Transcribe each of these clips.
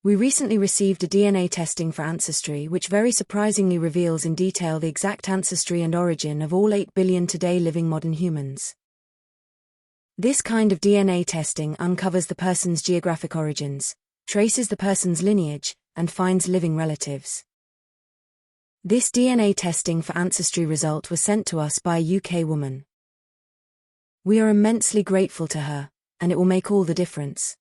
We recently received a DNA testing for Ancestry which very surprisingly reveals in detail the exact ancestry and origin of all 8 billion today living modern humans. This kind of DNA testing uncovers the person's geographic origins, traces the person's lineage, and finds living relatives. This DNA testing for Ancestry result was sent to us by a UK woman. We are immensely grateful to her, and it will make all the difference.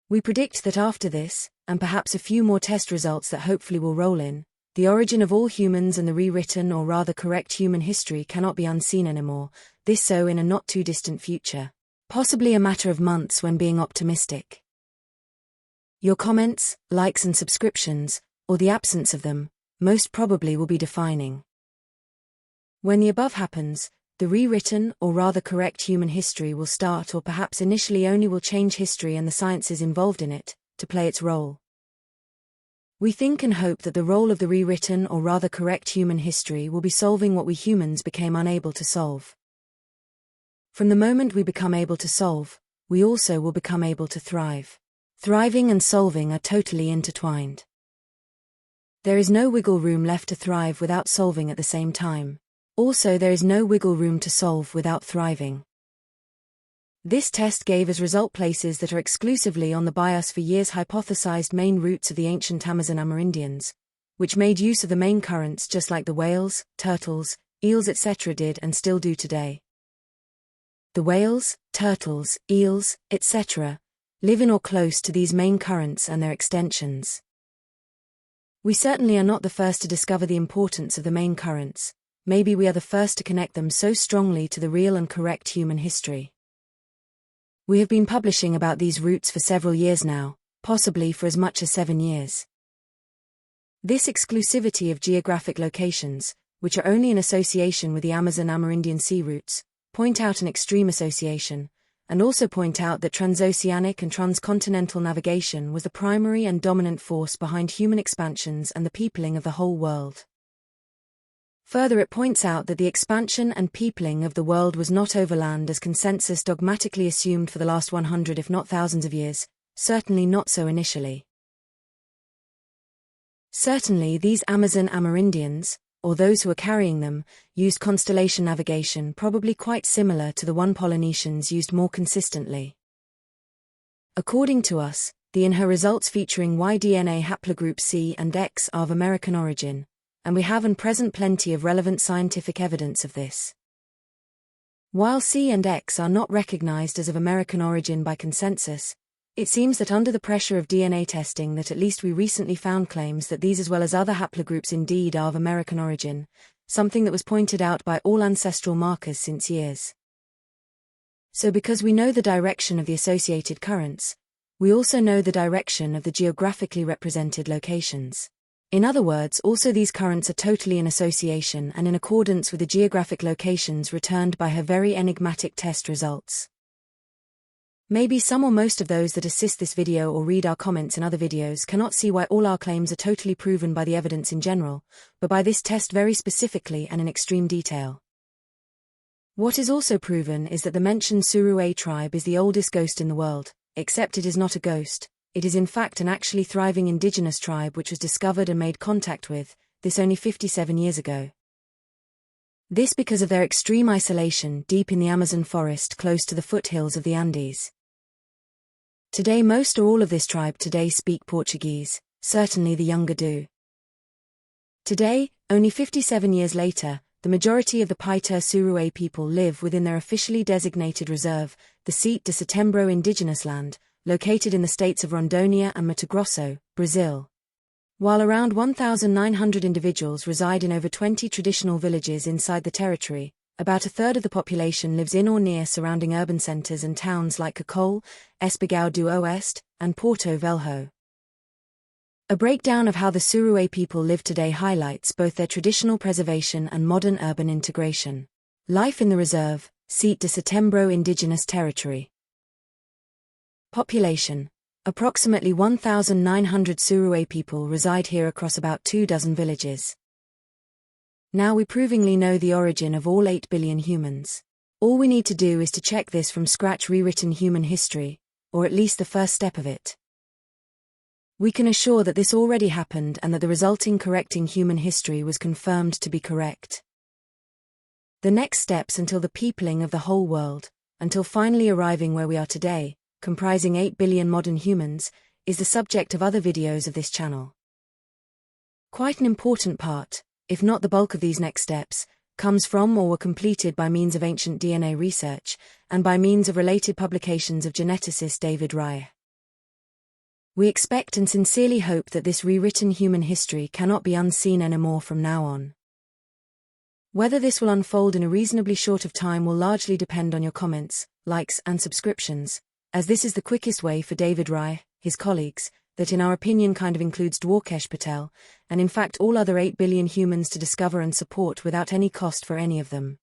We predict that after this, and perhaps a few more test results that hopefully will roll in, the origin of all humans and the rewritten or rather correct human history cannot be unseen anymore, this so in a not too distant future. Possibly a matter of months when being optimistic. Your comments, likes and subscriptions, or the absence of them, most probably will be defining. When the above happens, the rewritten or rather correct human history will start, or perhaps initially only will change history and the sciences involved in it, to play its role. We think and hope that the role of the rewritten or rather correct human history will be solving what we humans became unable to solve. From the moment we become able to solve, we also will become able to thrive. Thriving and solving are totally intertwined. There is no wiggle room left to thrive without solving at the same time. Also, there is no wiggle room to solve without thriving. This test gave as result places that are exclusively on the by us for years hypothesized main routes of the ancient Amazon Amerindians, which made use of the main currents just like the whales, turtles, eels etc. did and still do today. The whales, turtles, eels, etc. live in or close to these main currents and their extensions. We certainly are not the first to discover the importance of the main currents. Maybe we are the first to connect them so strongly to the real and correct human history. We have been publishing about these routes for several years now, possibly for as much as 7 years. This exclusivity of geographic locations, which are only in association with the Amazon Amerindian sea routes, point out an extreme association, and also point out that transoceanic and transcontinental navigation was the primary and dominant force behind human expansions and the peopling of the whole world. Further, it points out that the expansion and peopling of the world was not overland as consensus dogmatically assumed for the last 100 if not thousands of years, certainly not so initially. Certainly these Amazon Amerindians, or those who are carrying them, used Constellation Navigation probably quite similar to the one Polynesians used more consistently. According to us, the in her results featuring Y-DNA Haplogroup C and X are of American origin, and we have and present plenty of relevant scientific evidence of this. While C and X are not recognized as of American origin by consensus, it seems that under the pressure of DNA testing that at least we recently found claims that these as well as other haplogroups indeed are of American origin, something that was pointed out by all ancestral markers since years. So because we know the direction of the associated currents, we also know the direction of the geographically represented locations. In other words, also these currents are totally in association and in accordance with the geographic locations returned by her very enigmatic test results. Maybe some or most of those that assist this video or read our comments in other videos cannot see why all our claims are totally proven by the evidence in general, but by this test very specifically and in extreme detail. What is also proven is that the mentioned Surui tribe is the oldest ghost in the world, except it is not a ghost. It is in fact an actually thriving indigenous tribe which was discovered and made contact with, this only 57 years ago. This because of their extreme isolation deep in the Amazon forest close to the foothills of the Andes. Today most or all of this tribe today speak Portuguese, certainly the younger do. Today, only 57 years later, the majority of the Paiter Suruí people live within their officially designated reserve, the Sítio de Setembro indigenous land, located in the states of Rondônia and Mato Grosso, Brazil. While around 1,900 individuals reside in over 20 traditional villages inside the territory, about a third of the population lives in or near surrounding urban centers and towns like Cacol, Espigão do Oeste, and Porto Velho. A breakdown of how the Surui people live today highlights both their traditional preservation and modern urban integration. Life in the reserve, Sítio de Setembro indigenous territory. Population. Approximately 1,900 Surui people reside here across about 24 villages. Now we provingly know the origin of all 8 billion humans. All we need to do is to check this from scratch rewritten human history, or at least the first step of it. We can assure that this already happened and that the resulting correcting human history was confirmed to be correct. The next steps until the peopling of the whole world, until finally arriving where we are today, comprising 8 billion modern humans, is the subject of other videos of this channel. Quite an important part, if not the bulk of these next steps, comes from or were completed by means of ancient DNA research, and by means of related publications of geneticist David Reich. We expect and sincerely hope that this rewritten human history cannot be unseen anymore from now on. Whether this will unfold in a reasonably short of time will largely depend on your comments, likes and subscriptions, as this is the quickest way for David Reich, his colleagues, that in our opinion kind of includes Dwarkesh Patel, and in fact all other 8 billion humans to discover and support without any cost for any of them.